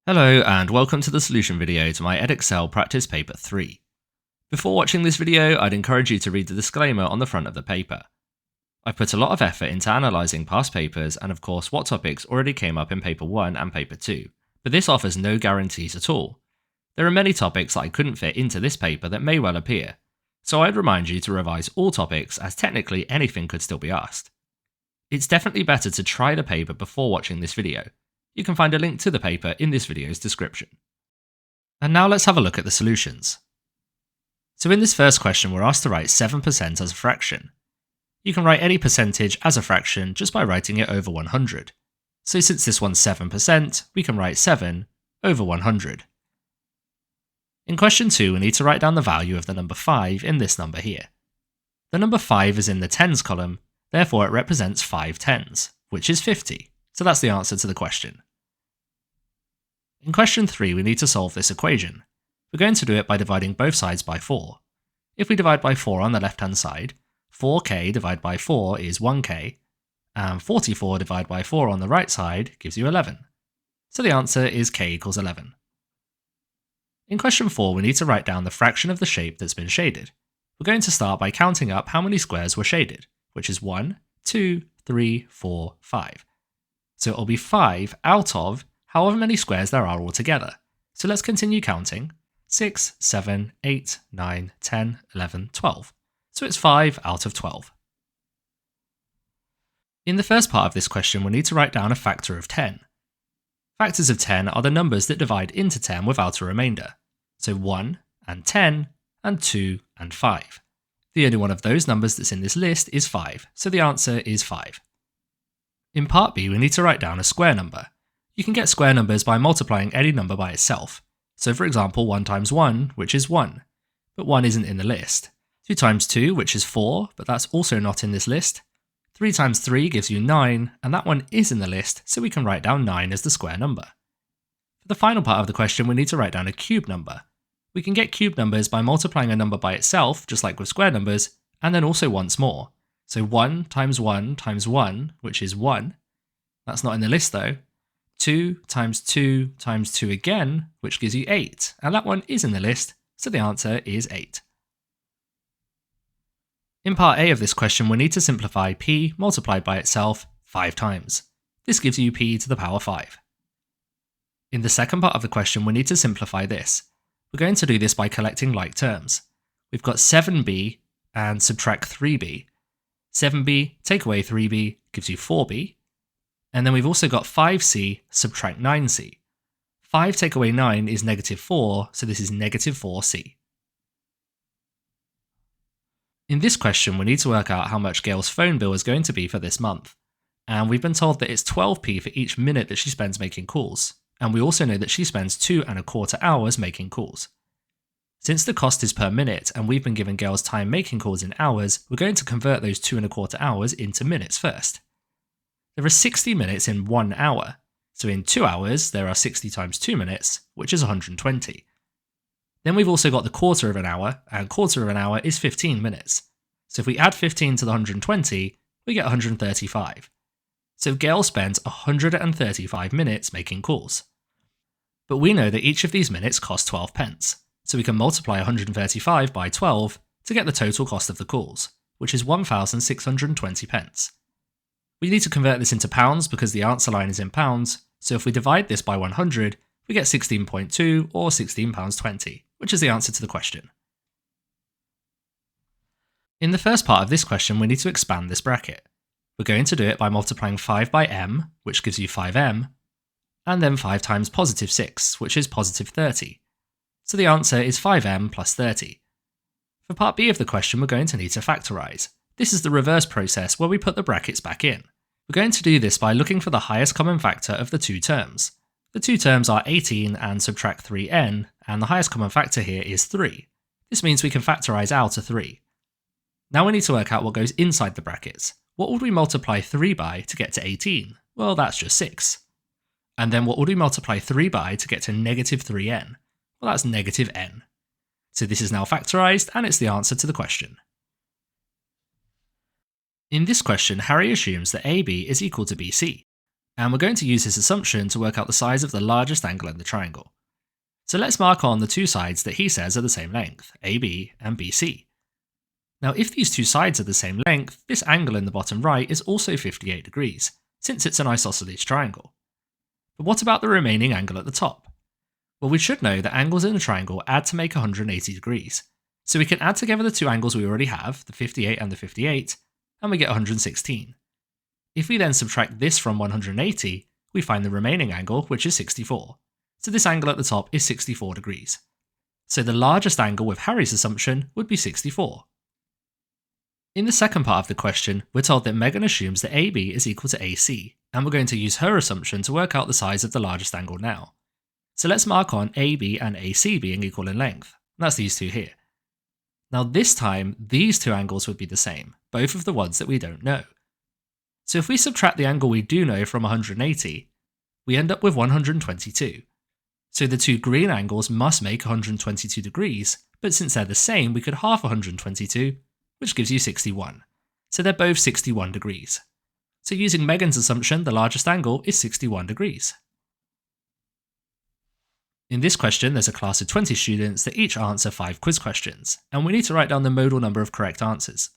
Hello and welcome to the solution video to my Edexcel practice paper 3. Before watching this video, I'd encourage you to read the disclaimer on the front of the paper. I've put a lot of effort into analysing past papers and of course what topics already came up in paper 1 and paper 2, but this offers no guarantees at all. There are many topics that I couldn't fit into this paper that may well appear, so I'd remind you to revise all topics as technically anything could still be asked. It's definitely better to try the paper before watching this video. You can find a link to the paper in this video's description. And now let's have a look at the solutions. So in this first question we're asked to write 7% as a fraction. You can write any percentage as a fraction just by writing it over 100. So since this one's 7%, we can write 7 over 100. In question 2 we need to write down the value of the number 5 in this number here. The number 5 is in the tens column, therefore it represents 5 tens, which is 50. So that's the answer to the question. In question 3 we need to solve this equation. We're going to do it by dividing both sides by 4. If we divide by 4 on the left hand side, 4k divided by 4 is 1k, and 44 divided by 4 on the right side gives you 11. So the answer is k equals 11. In question 4 we need to write down the fraction of the shape that's been shaded. We're going to start by counting up how many squares were shaded, which is 1, 2, 3, 4, 5. So it'll be 5 out of however many squares there are altogether. So let's continue counting. 6, 7, 8, 9, 10, 11, 12. So it's 5 out of 12. In the first part of this question, we'll need to write down a factor of 10. Factors of 10 are the numbers that divide into 10 without a remainder. So 1 and 10 and 2 and 5. The only one of those numbers that's in this list is 5, so the answer is 5. In part B, we need to write down a square number. You can get square numbers by multiplying any number by itself. So for example, 1 times 1, which is 1, but 1 isn't in the list. 2 times 2, which is 4, but that's also not in this list. 3 times 3 gives you 9, and that one is in the list, so we can write down 9 as the square number. For the final part of the question, we need to write down a cube number. We can get cube numbers by multiplying a number by itself, just like with square numbers, and then also once more. So 1 times 1 times 1, which is 1. That's not in the list though. 2 times 2 times 2 again, which gives you 8. And that one is in the list, so the answer is 8. In part A of this question, we need to simplify p multiplied by itself 5 times. This gives you p to the power 5. In the second part of the question, we need to simplify this. We're going to do this by collecting like terms. We've got 7b and subtract 3b. 7b, take away 3b, gives you 4b. And then we've also got 5c, subtract 9c. 5 take away 9 is negative 4, so this is negative 4c. In this question, we need to work out how much Gail's phone bill is going to be for this month. And we've been told that it's 12p for each minute that she spends making calls. And we also know that she spends 2¼ hours making calls. Since the cost is per minute and we've been given Gail's time making calls in hours, we're going to convert those 2¼ hours into minutes first. There are 60 minutes in 1 hour, so in 2 hours there are 60 times 2 minutes, which is 120. Then we've also got the quarter of an hour, and quarter of an hour is 15 minutes. So if we add 15 to the 120, we get 135. So Gail spends 135 minutes making calls. But we know that each of these minutes costs 12 pence. So we can multiply 135 by 12 to get the total cost of the calls, which is 1,620 pence. We need to convert this into pounds because the answer line is in pounds, so if we divide this by 100, we get 16.2 or £16.20, which is the answer to the question. In the first part of this question, we need to expand this bracket. We're going to do it by multiplying 5 by m, which gives you 5m, and then 5 times positive 6, which is positive 30. So the answer is 5m plus 30. For part B of the question, we're going to need to factorise. This is the reverse process where we put the brackets back in. We're going to do this by looking for the highest common factor of the two terms. The two terms are 18 and subtract 3n, and the highest common factor here is 3. This means we can factorise out a 3. Now we need to work out what goes inside the brackets. What would we multiply 3 by to get to 18? Well, that's just 6. And then what would we multiply 3 by to get to negative 3n? Well, that's negative n. So this is now factorised, and it's the answer to the question. In this question, Harry assumes that AB is equal to BC. And we're going to use his assumption to work out the size of the largest angle in the triangle. So let's mark on the two sides that he says are the same length, AB and BC. Now if these two sides are the same length, this angle in the bottom right is also 58 degrees, since it's an isosceles triangle. But what about the remaining angle at the top? Well, we should know that angles in a triangle add to make 180 degrees, so we can add together the two angles we already have, the 58 and the 58, and we get 116. If we then subtract this from 180, we find the remaining angle, which is 64. So this angle at the top is 64 degrees. So the largest angle with Harry's assumption would be 64. In the second part of the question, we're told that Megan assumes that AB is equal to AC, and we're going to use her assumption to work out the size of the largest angle now. So let's mark on AB and AC being equal in length. That's these two here. Now this time, these two angles would be the same, both of the ones that we don't know. So if we subtract the angle we do know from 180, we end up with 122. So the two green angles must make 122 degrees, but since they're the same, we could half 122, which gives you 61. So they're both 61 degrees. So using Megan's assumption, the largest angle is 61 degrees. In this question, there's a class of 20 students that each answer 5 quiz questions, and we need to write down the modal number of correct answers.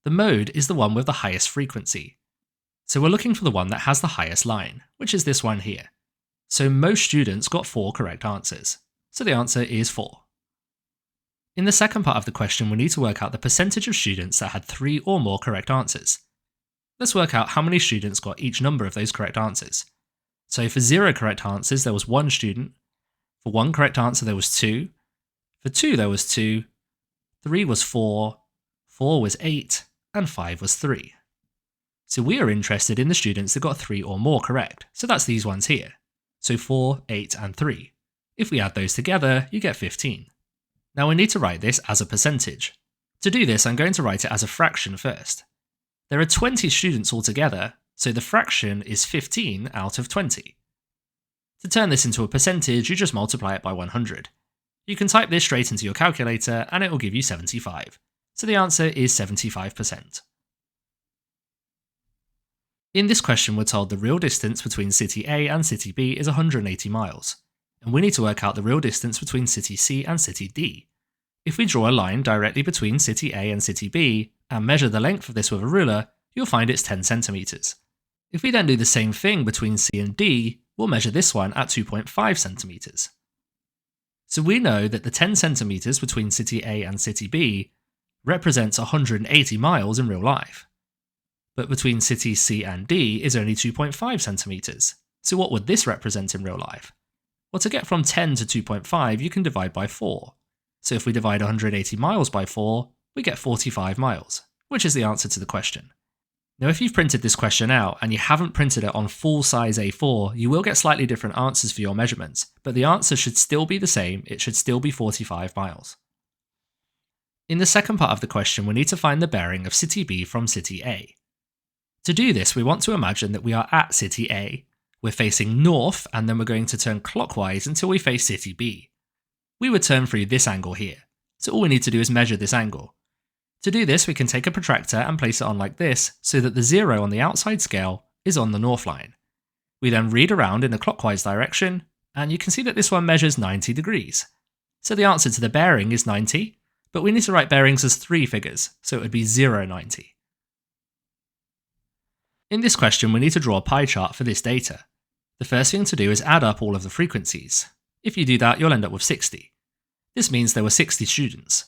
The mode is the one with the highest frequency. So we're looking for the one that has the highest line, which is this one here. So most students got 4 correct answers. So the answer is 4. In the second part of the question, we need to work out the percentage of students that had 3 or more correct answers. Let's work out how many students got each number of those correct answers. So for 0 correct answers, there was 1 student. For 1 correct answer, there was 2. For 2, there was 2. 3 was 4. 4 was 8. And 5 was 3. So we are interested in the students that got 3 or more correct. So that's these ones here. So 4, 8, and 3. If we add those together, you get 15. Now we need to write this as a percentage. To do this, I'm going to write it as a fraction first. There are 20 students altogether, so the fraction is 15 out of 20. To turn this into a percentage, you just multiply it by 100. You can type this straight into your calculator and it will give you 75. So the answer is 75%. In this question, we're told the real distance between city A and city B is 180 miles, and we need to work out the real distance between city C and city D. If we draw a line directly between city A and city B, and measure the length of this with a ruler, you'll find it's 10 centimeters. If we then do the same thing between C and D, we'll measure this one at 2.5 centimeters. So we know that the 10 centimeters between city A and city B represents 180 miles in real life. But between city C and D is only 2.5 centimeters. So what would this represent in real life? Well, to get from 10 to 2.5, you can divide by 4. So if we divide 180 miles by 4, we get 45 miles, which is the answer to the question. Now, if you've printed this question out and you haven't printed it on full size A4, you will get slightly different answers for your measurements, but the answer should still be the same. It should still be 45 miles. In the second part of the question, we need to find the bearing of city B from city A. To do this, we want to imagine that we are at city A. We're facing north, and then we're going to turn clockwise until we face city B. We would turn through this angle here, so all we need to do is measure this angle. To do this, we can take a protractor and place it on like this, so that the 0 on the outside scale is on the north line. We then read around in a clockwise direction, and you can see that this one measures 90 degrees. So the answer to the bearing is 90, but we need to write bearings as 3 figures, so it would be 0, 90. In this question, we need to draw a pie chart for this data. The first thing to do is add up all of the frequencies. If you do that, you'll end up with 60. This means there were 60 students.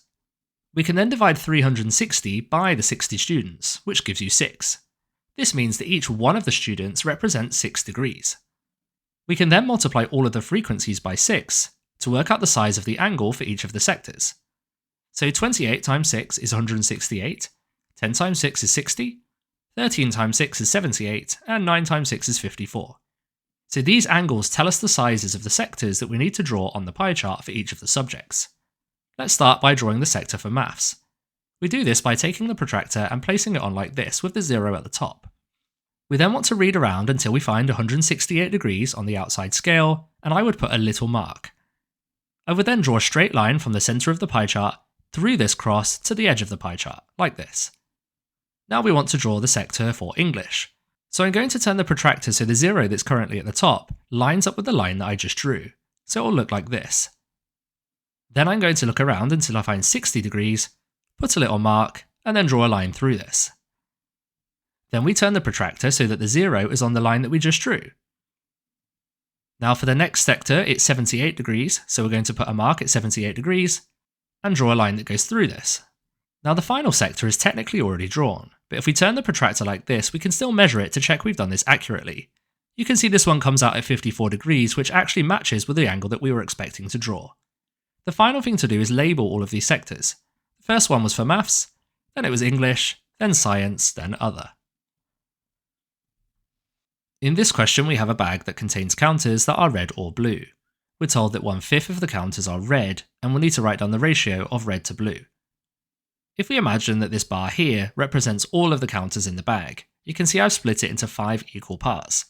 We can then divide 360 by the 60 students, which gives you 6. This means that each one of the students represents 6 degrees. We can then multiply all of the frequencies by 6 to work out the size of the angle for each of the sectors. So 28 times 6 is 168, 10 times 6 is 60, 13 times 6 is 78, and 9 times 6 is 54. So these angles tell us the sizes of the sectors that we need to draw on the pie chart for each of the subjects. Let's start by drawing the sector for maths. We do this by taking the protractor and placing it on like this with the 0 at the top. We then want to read around until we find 168 degrees on the outside scale, and I would put a little mark. I would then draw a straight line from the centre of the pie chart through this cross to the edge of the pie chart, like this. Now we want to draw the sector for English. So I'm going to turn the protractor so the 0 that's currently at the top lines up with the line that I just drew, so it will look like this. Then I'm going to look around until I find 60 degrees, put a little mark, and then draw a line through this. Then we turn the protractor so that the 0 is on the line that we just drew. Now for the next sector, it's 78 degrees, so we're going to put a mark at 78 degrees, and draw a line that goes through this. Now the final sector is technically already drawn, but if we turn the protractor like this, we can still measure it to check we've done this accurately. You can see this one comes out at 54 degrees, which actually matches with the angle that we were expecting to draw. The final thing to do is label all of these sectors. The first one was for maths, then it was English, then science, then other. In this question we have a bag that contains counters that are red or blue. We're told that 1/5 of the counters are red, and we'll need to write down the ratio of red to blue. If we imagine that this bar here represents all of the counters in the bag, you can see I've split it into 5 equal parts.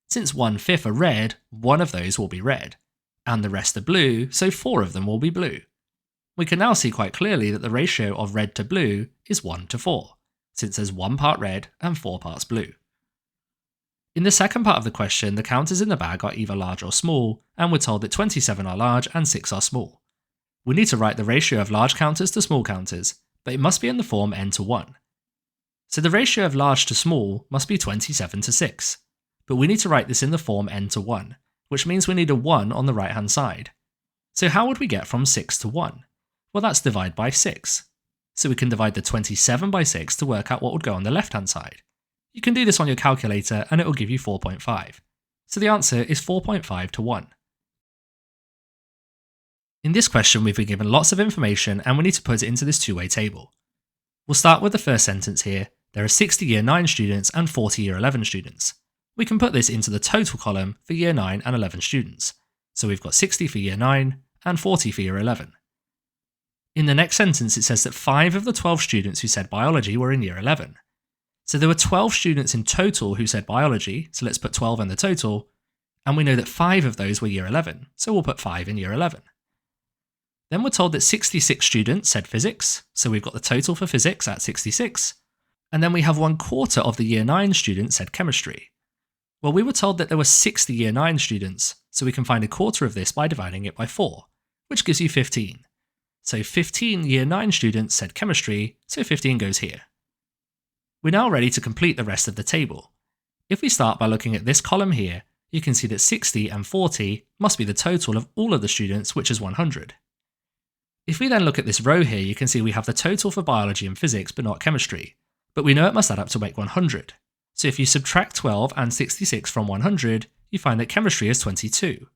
Since 1/5 are red, one of those will be red, and the rest are blue, so 4 of them will be blue. We can now see quite clearly that the ratio of red to blue is 1 to 4, since there's 1 part red and 4 parts blue. In the second part of the question, the counters in the bag are either large or small, and we're told that 27 are large and 6 are small. We need to write the ratio of large counters to small counters, but it must be in the form n to 1. So the ratio of large to small must be 27 to 6, but we need to write this in the form n to 1, which means we need a 1 on the right hand side. So how would we get from 6 to 1? Well, that's divide by 6. So we can divide the 27 by 6 to work out what would go on the left hand side. You can do this on your calculator and it will give you 4.5. So the answer is 4.5 to 1. In this question we've been given lots of information and we need to put it into this two-way table. We'll start with the first sentence here. There are 60 Year 9 students and 40 Year 11 students. We can put this into the total column for Year 9 and 11 students. So we've got 60 for Year 9 and 40 for Year 11. In the next sentence it says that 5 of the 12 students who said biology were in Year 11. So there were 12 students in total who said biology, so let's put 12 in the total, and we know that 5 of those were Year 11, so we'll put 5 in Year 11. Then we're told that 66 students said physics, so we've got the total for physics at 66, and then we have 1/4 of the Year 9 students said chemistry. Well, we were told that there were 60 Year 9 students, so we can find 1/4 of this by dividing it by 4, which gives you 15. So 15 Year 9 students said chemistry, so 15 goes here. We're now ready to complete the rest of the table. If we start by looking at this column here, you can see that 60 and 40 must be the total of all of the students, which is 100. If we then look at this row here, you can see we have the total for biology and physics, but not chemistry. But we know it must add up to make 100. So if you subtract 12 and 66 from 100, you find that chemistry is 22.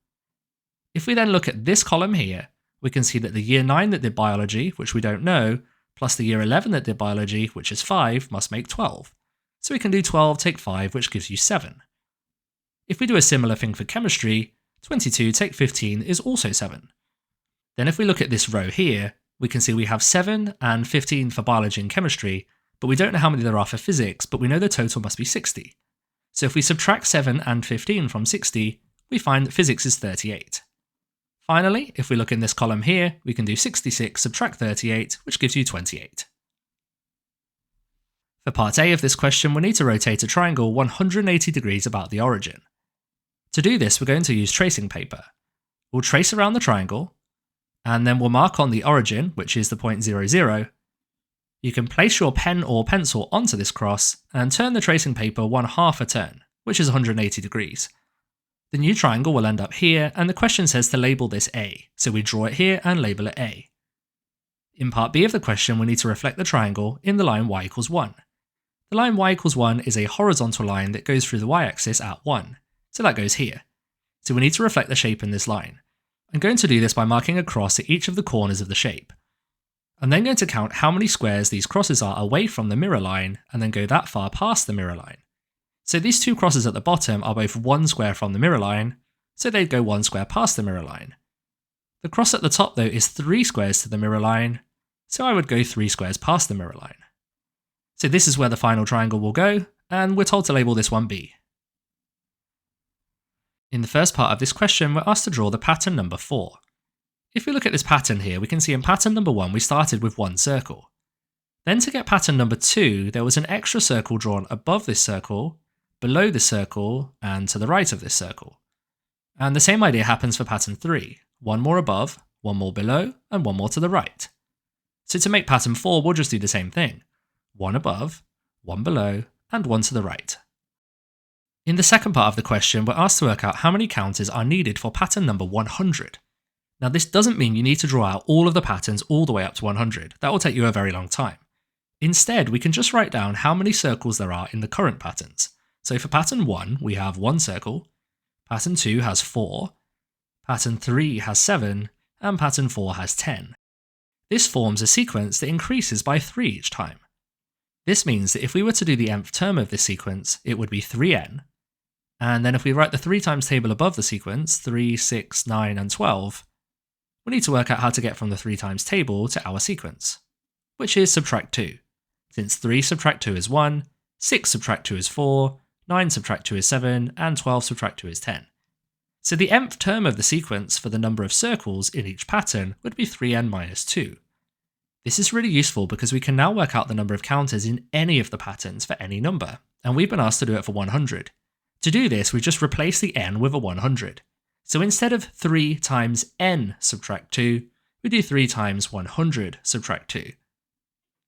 If we then look at this column here, we can see that the Year 9 that did biology, which we don't know, plus the Year 11 that did biology, which is 5, must make 12. So we can do 12 take 5, which gives you 7. If we do a similar thing for chemistry, 22 take 15 is also 7. Then if we look at this row here, we can see we have 7 and 15 for biology and chemistry, but we don't know how many there are for physics, but we know the total must be 60. So if we subtract 7 and 15 from 60, we find that physics is 38. Finally, if we look in this column here, we can do 66 subtract 38, which gives you 28. For part A of this question, we need to rotate a triangle 180 degrees about the origin. To do this, we're going to use tracing paper. We'll trace around the triangle, and then we'll mark on the origin, which is the point 0, 0. You can place your pen or pencil onto this cross and turn the tracing paper 1/2 a turn, which is 180 degrees. The new triangle will end up here, and the question says to label this A, so we draw it here and label it A. In part B of the question, we need to reflect the triangle in the line y equals 1. The line y equals 1 is a horizontal line that goes through the y-axis at 1, so that goes here. So we need to reflect the shape in this line. I'm going to do this by marking a cross at each of the corners of the shape. I'm then going to count how many squares these crosses are away from the mirror line, and then go that far past the mirror line. So these two crosses at the bottom are both 1 square from the mirror line, so they'd go 1 square past the mirror line. The cross at the top though is 3 squares to the mirror line, so I would go 3 squares past the mirror line. So this is where the final triangle will go, and we're told to label this one B. In the first part of this question, we're asked to draw the pattern number 4. If we look at this pattern here, we can see in pattern number 1 we started with 1 circle. Then to get pattern number 2, there was an extra circle drawn above this circle, below this circle and to the right of this circle. And the same idea happens for pattern 3. One more above, one more below, and one more to the right. So to make pattern 4, we'll just do the same thing. One above, one below, and one to the right. In the second part of the question, we're asked to work out how many counters are needed for pattern number 100. Now this doesn't mean you need to draw out all of the patterns all the way up to 100. That will take you a very long time. Instead, we can just write down how many circles there are in the current patterns. So for pattern 1, we have 1 circle, pattern 2 has 4, pattern 3 has 7, and pattern 4 has 10. This forms a sequence that increases by 3 each time. This means that if we were to do the nth term of this sequence, it would be 3n. And then if we write the 3 times table above the sequence, 3, 6, 9, and 12, we need to work out how to get from the 3 times table to our sequence, which is subtract 2. Since 3 subtract 2 is 1, 6 subtract 2 is 4, 9 subtract 2 is 7, and 12 subtract 2 is 10. So the nth term of the sequence for the number of circles in each pattern would be 3n minus 2. This is really useful because we can now work out the number of counters in any of the patterns for any number, and we've been asked to do it for 100. To do this, we just replace the n with a 100. So instead of 3 times n subtract 2, we do 3 times 100 subtract 2.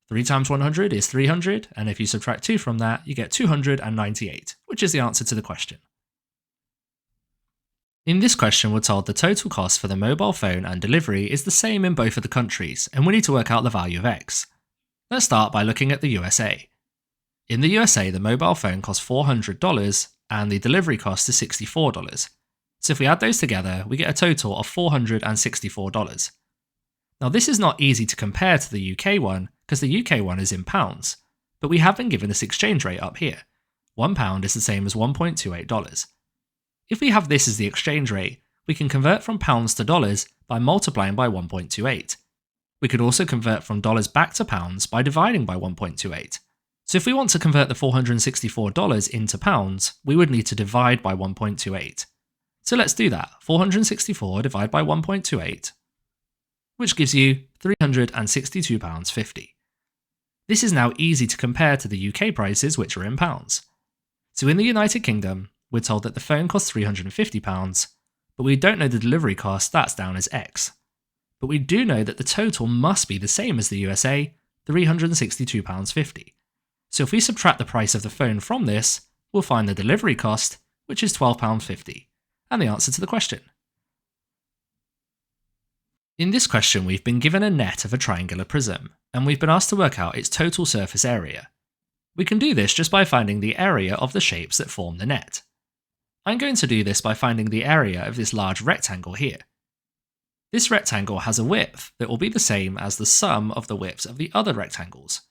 3 times 100 is 300, and if you subtract 2 from that, you get 298, which is the answer to the question. In this question, we're told the total cost for the mobile phone and delivery is the same in both of the countries, and we need to work out the value of x. Let's start by looking at the USA. In the USA, the mobile phone costs $400, and the delivery cost is $64. So if we add those together, we get a total of $464. Now this is not easy to compare to the UK one, because the UK one is in pounds, but we have been given this exchange rate up here. £1 is the same as $1.28. If we have this as the exchange rate, we can convert from pounds to dollars by multiplying by 1.28. We could also convert from dollars back to pounds by dividing by 1.28. So if we want to convert the $464 into pounds, we would need to divide by 1.28. So let's do that. 464 divided by 1.28, which gives you £362.50. This is now easy to compare to the UK prices, which are in pounds. So in the United Kingdom, we're told that the phone costs £350, but we don't know the delivery cost, that's down as X. But we do know that the total must be the same as the USA, £362.50. So if we subtract the price of the phone from this, we'll find the delivery cost, which is £12.50, and the answer to the question. In this question, we've been given a net of a triangular prism, and we've been asked to work out its total surface area. We can do this just by finding the area of the shapes that form the net. I'm going to do this by finding the area of this large rectangle here. This rectangle has a width that will be the same as the sum of the widths of the other rectangles.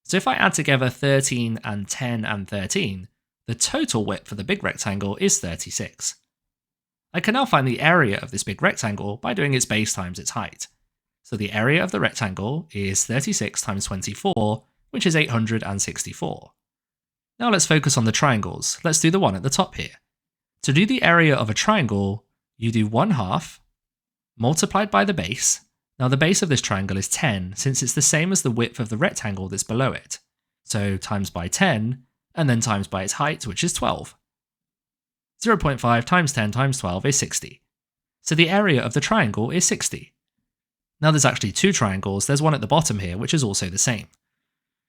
So if I add together 13 and 10 and 13, the total width for the big rectangle is 36. I can now find the area of this big rectangle by doing its base times its height. So the area of the rectangle is 36 times 24, which is 864. Now let's focus on the triangles. Let's do the one at the top here. To do the area of a triangle, you do 1/2 multiplied by the base. Now the base of this triangle is 10, since it's the same as the width of the rectangle that's below it. So times by 10, and then times by its height, which is 12. 0.5 times 10 times 12 is 60. So the area of the triangle is 60. Now there's actually 2 triangles, there's one at the bottom here, which is also the same.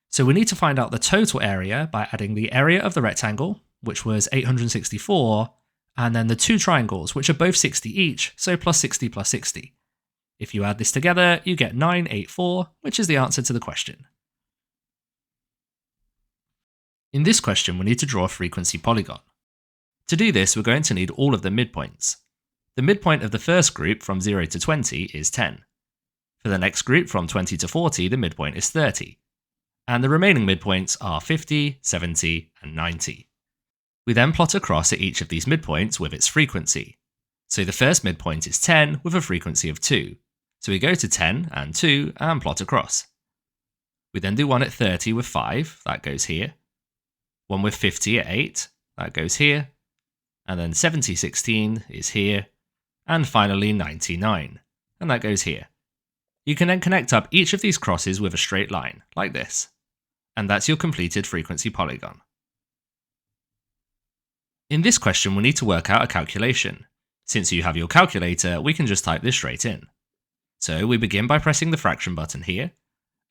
So we need to find out the total area by adding the area of the rectangle, which was 864, and then the 2 triangles, which are both 60 each, so plus 60 plus 60. If you add this together, you get 984, which is the answer to the question. In this question, we need to draw a frequency polygon. To do this, we're going to need all of the midpoints. The midpoint of the first group from 0 to 20 is 10. For the next group from 20 to 40, the midpoint is 30. And the remaining midpoints are 50, 70, and 90. We then plot across at each of these midpoints with its frequency. So the first midpoint is 10 with a frequency of 2. So we go to 10 and 2 and plot across. We then do one at 30 with 5, that goes here. One with 50 at 8, that goes here. And then 70, 16 is here. And finally 99, and that goes here. You can then connect up each of these crosses with a straight line, like this. And that's your completed frequency polygon. In this question, we need to work out a calculation. Since you have your calculator, we can just type this straight in. So we begin by pressing the fraction button here,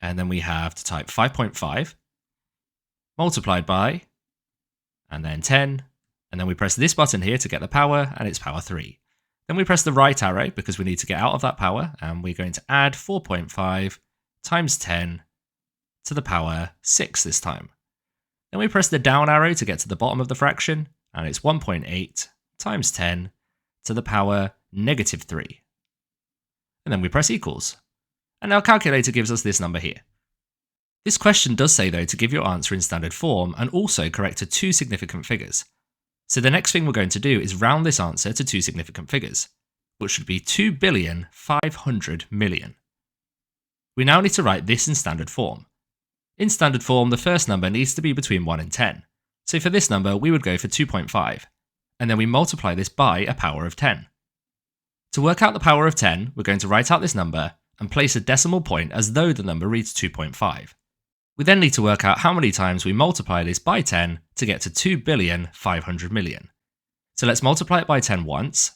and then we have to type 5.5 multiplied by, and then 10, and then we press this button here to get the power, and it's power 3. Then we press the right arrow because we need to get out of that power, and we're going to add 4.5 times 10 to the power 6 this time. Then we press the down arrow to get to the bottom of the fraction, and it's 1.8 times 10 to the power negative 3. And then we press equals. And our calculator gives us this number here. This question does say though to give your answer in standard form and also correct to 2 significant figures. So the next thing we're going to do is round this answer to 2 significant figures, which should be 2,500,000,000. We now need to write this in standard form. In standard form, the first number needs to be between 1 and 10. So for this number, we would go for 2.5, and then we multiply this by a power of 10. To work out the power of 10, we're going to write out this number and place a decimal point as though the number reads 2.5. We then need to work out how many times we multiply this by 10 to get to 2,500,000,000. So let's multiply it by 10 once,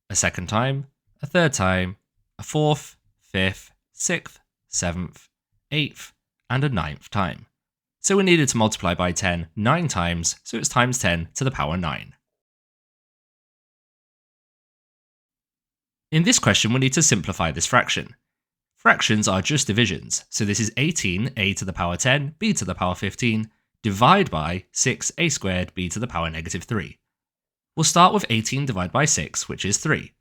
a second time, a third time, a fourth, fifth, sixth, seventh, eighth, and a ninth time. So we needed to multiply by 10 9 times, so it's times 10 to the power 9. In this question, we need to simplify this fraction. Fractions are just divisions, so this is 18a to the power 10, b to the power 15, divide by 6a squared, b to the power negative 3. We'll start with 18 divided by 6, which is 3.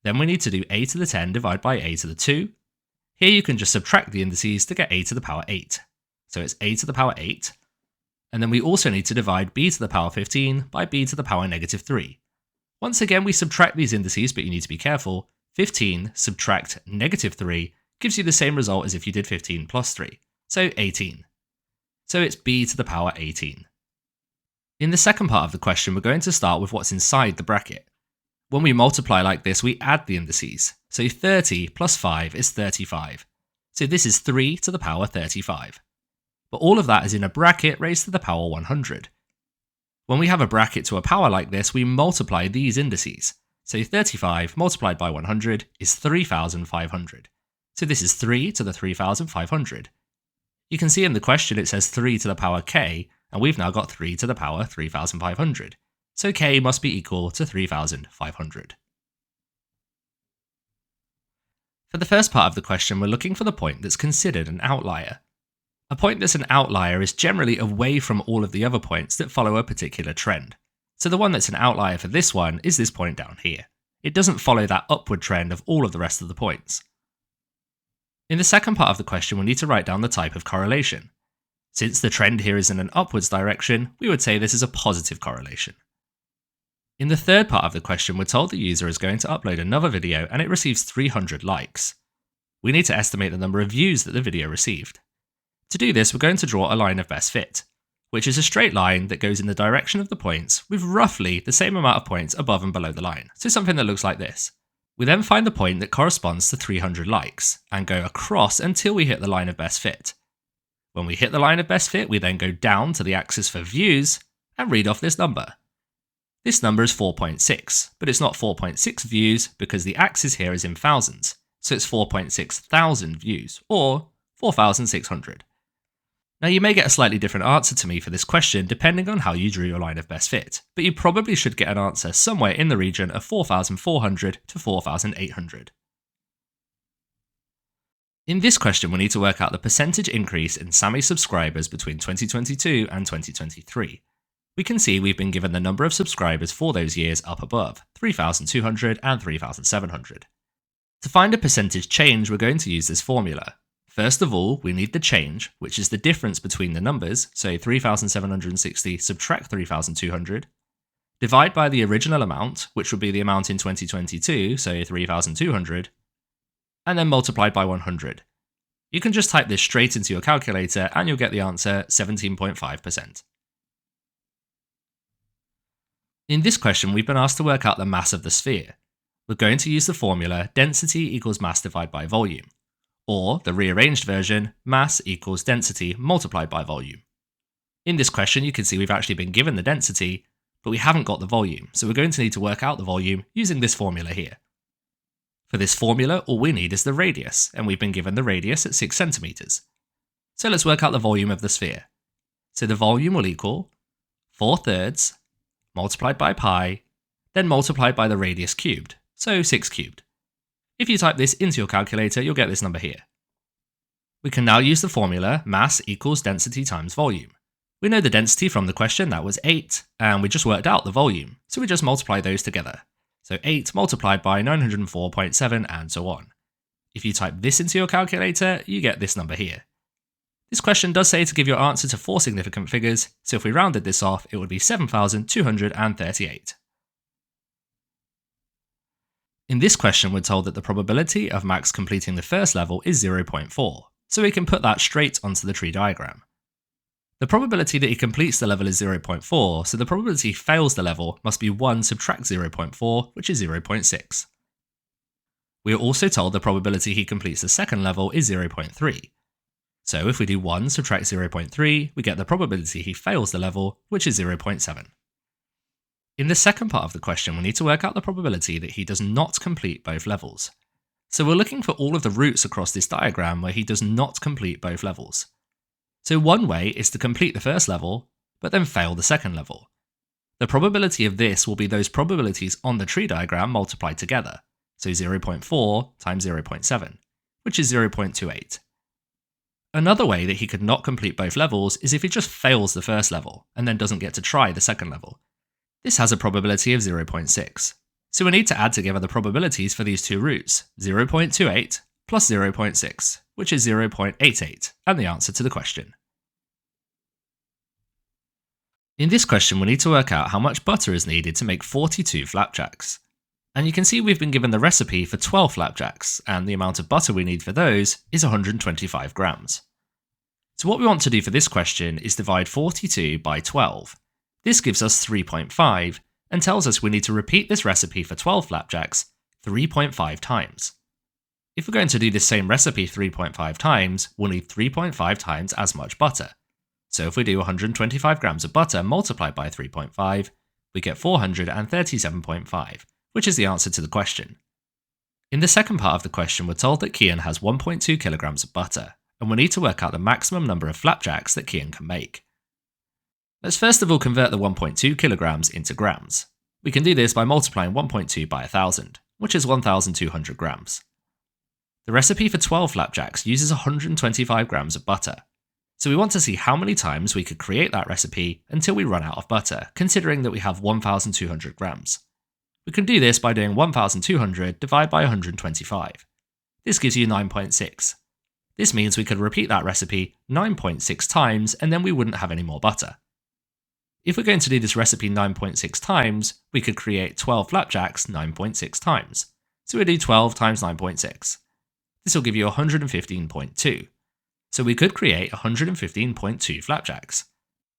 Then we need to do a to the 10 divided by a to the 2. Here you can just subtract the indices to get a to the power 8. So it's a to the power 8. And then we also need to divide b to the power 15 by b to the power negative 3. Once again, we subtract these indices, but you need to be careful. 15 subtract negative 3 gives you the same result as if you did 15 plus 3, so 18. So it's b to the power 18. In the second part of the question, we're going to start with what's inside the bracket. When we multiply like this, we add the indices. So 30 plus 5 is 35. So this is 3 to the power 35. But all of that is in a bracket raised to the power 100. When we have a bracket to a power like this, we multiply these indices. So 35 multiplied by 100 is 3,500. So this is 3 to the 3,500. You can see in the question it says 3 to the power k, and we've now got 3 to the power 3,500. So k must be equal to 3,500. For the first part of the question, we're looking for the point that's considered an outlier. A point that's an outlier is generally away from all of the other points that follow a particular trend. So the one that's an outlier for this one is this point down here. It doesn't follow that upward trend of all of the rest of the points. In the second part of the question, we need to write down the type of correlation. Since the trend here is in an upwards direction, we would say this is a positive correlation. In the third part of the question, we're told the user is going to upload another video and it receives 300 likes. We need to estimate the number of views that the video received. To do this, we're going to draw a line of best fit, which is a straight line that goes in the direction of the points with roughly the same amount of points above and below the line, so something that looks like this. We then find the point that corresponds to 300 likes, and go across until we hit the line of best fit. When we hit the line of best fit, we then go down to the axis for views, and read off this number. This number is 4.6, but it's not 4.6 views because the axis here is in thousands, so it's 4.6 thousand views, or 4,600. Now you may get a slightly different answer to me for this question depending on how you drew your line of best fit, but you probably should get an answer somewhere in the region of 4,400 to 4,800. In this question, we need to work out the percentage increase in SAMI subscribers between 2022 and 2023. We can see we've been given the number of subscribers for those years up above, 3,200 and 3,700. To find a percentage change, we're going to use this formula. First of all, we need the change, which is the difference between the numbers, so 3,760 subtract 3,200, divide by the original amount, which would be the amount in 2022, so 3,200, and then multiplied by 100. You can just type this straight into your calculator and you'll get the answer 17.5%. In this question, we've been asked to work out the mass of the sphere. We're going to use the formula density equals mass divided by volume. Or, the rearranged version, mass equals density multiplied by volume. In this question, you can see we've actually been given the density, but we haven't got the volume, so we're going to need to work out the volume using this formula here. For this formula, all we need is the radius, and we've been given the radius at 6 centimeters. So let's work out the volume of the sphere. So the volume will equal 4/3 multiplied by pi, then multiplied by the radius cubed, so 6 cubed. If you type this into your calculator, you'll get this number here. We can now use the formula mass equals density times volume. We know the density from the question, that was 8, and we just worked out the volume, so we just multiply those together. So 8 multiplied by 904.7 and so on. If you type this into your calculator, you get this number here. This question does say to give your answer to 4 significant figures, so if we rounded this off, it would be 7,238. In this question, we're told that the probability of Max completing the first level is 0.4, so we can put that straight onto the tree diagram. The probability that he completes the level is 0.4, so the probability he fails the level must be 1 subtract 0.4, which is 0.6. We are also told the probability he completes the second level is 0.3. So if we do 1 subtract 0.3, we get the probability he fails the level, which is 0.7. In the second part of the question, we need to work out the probability that he does not complete both levels. So we're looking for all of the routes across this diagram where he does not complete both levels. So one way is to complete the first level, but then fail the second level. The probability of this will be those probabilities on the tree diagram multiplied together, so 0.4 times 0.7, which is 0.28. Another way that he could not complete both levels is if he just fails the first level, and then doesn't get to try the second level. This has a probability of 0.6. So we need to add together the probabilities for these two routes, 0.28 plus 0.6, which is 0.88, and the answer to the question. In this question, we need to work out how much butter is needed to make 42 flapjacks. And you can see we've been given the recipe for 12 flapjacks, and the amount of butter we need for those is 125 grams. So what we want to do for this question is divide 42 by 12. This gives us 3.5, and tells us we need to repeat this recipe for 12 flapjacks 3.5 times. If we're going to do this same recipe 3.5 times, we'll need 3.5 times as much butter. So if we do 125 grams of butter multiplied by 3.5, we get 437.5, which is the answer to the question. In the second part of the question, we're told that Kian has 1.2 kilograms of butter, and we need to work out the maximum number of flapjacks that Kian can make. Let's first of all convert the 1.2 kilograms into grams. We can do this by multiplying 1.2 by 1,000, which is 1,200 grams. The recipe for 12 flapjacks uses 125 grams of butter, so we want to see how many times we could create that recipe until we run out of butter, considering that we have 1,200 grams. We can do this by doing 1,200 divided by 125. This gives you 9.6. This means we could repeat that recipe 9.6 times and then we wouldn't have any more butter. If we're going to do this recipe 9.6 times, we could create 12 flapjacks 9.6 times. So we do 12 times 9.6. This will give you 115.2. So we could create 115.2 flapjacks.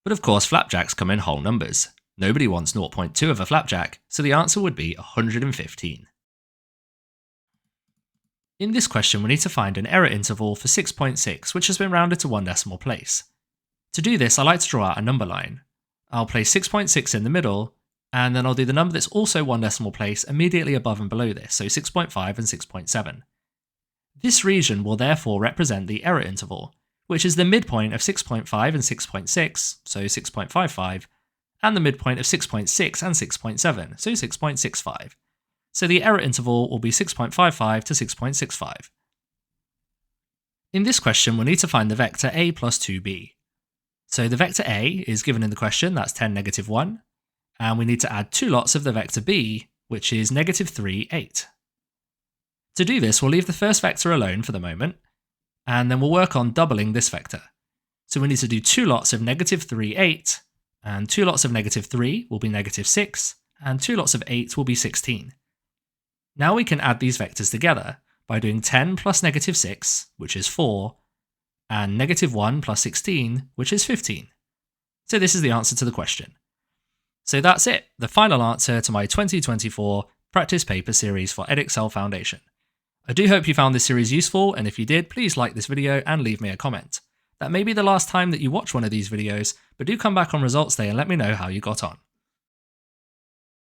But of course, flapjacks come in whole numbers. Nobody wants 0.2 of a flapjack, so the answer would be 115. In this question, we need to find an error interval for 6.6, which has been rounded to one decimal place. To do this, I like to draw out a number line. I'll place 6.6 in the middle, and then I'll do the number that's also one decimal place immediately above and below this, so 6.5 and 6.7. This region will therefore represent the error interval, which is the midpoint of 6.5 and 6.6, so 6.55, and the midpoint of 6.6 and 6.7, so 6.65. So the error interval will be 6.55 to 6.65. In this question, we'll need to find the vector a plus 2b. So the vector a is given in the question, that's 10, -1, and we need to add two lots of the vector b, which is -3, 8. To do this, we'll leave the first vector alone for the moment, and then we'll work on doubling this vector. So we need to do two lots of -3, 8, and two lots of -3 will be -6, and two lots of 8 will be 16. Now we can add these vectors together by doing 10 plus -6, which is 4, and -1 plus 16, which is 15. So this is the answer to the question. So that's it, the final answer to my 2024 practice paper series for Edexcel Foundation. I do hope you found this series useful, and if you did, please like this video and leave me a comment. That may be the last time that you watch one of these videos, but do come back on results day and let me know how you got on.